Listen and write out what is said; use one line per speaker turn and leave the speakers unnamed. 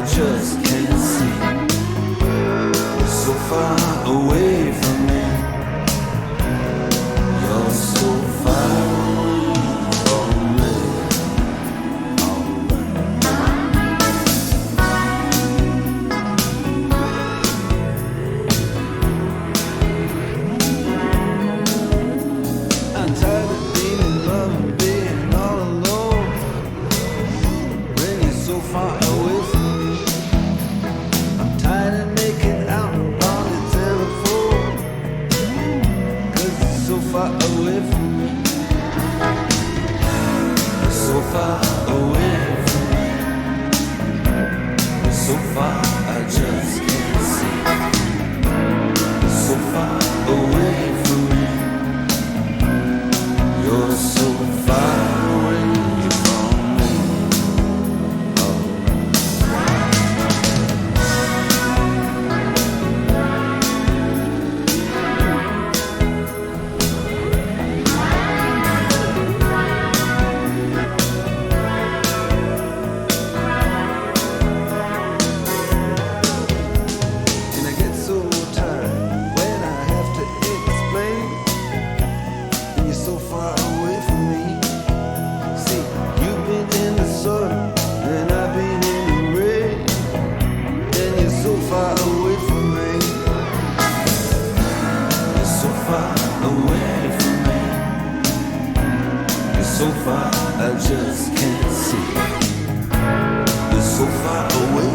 just can't see. You're so far away from me. You're so far from me. I'm tired of being in love and being all alone when you're so far away from me. I'm tired of making out on the telephone 'cause you're so far away from me. You're so far away from me. You're so far, I just can't see. You're so far away from me. You're so far away from me. And I get so tired when I have to explain. And you're so far away from me. See, you've been in the sun and I've been in the rain. And you're so far away from me. You're so far away from me. You're so far, I just can't see. You're so far away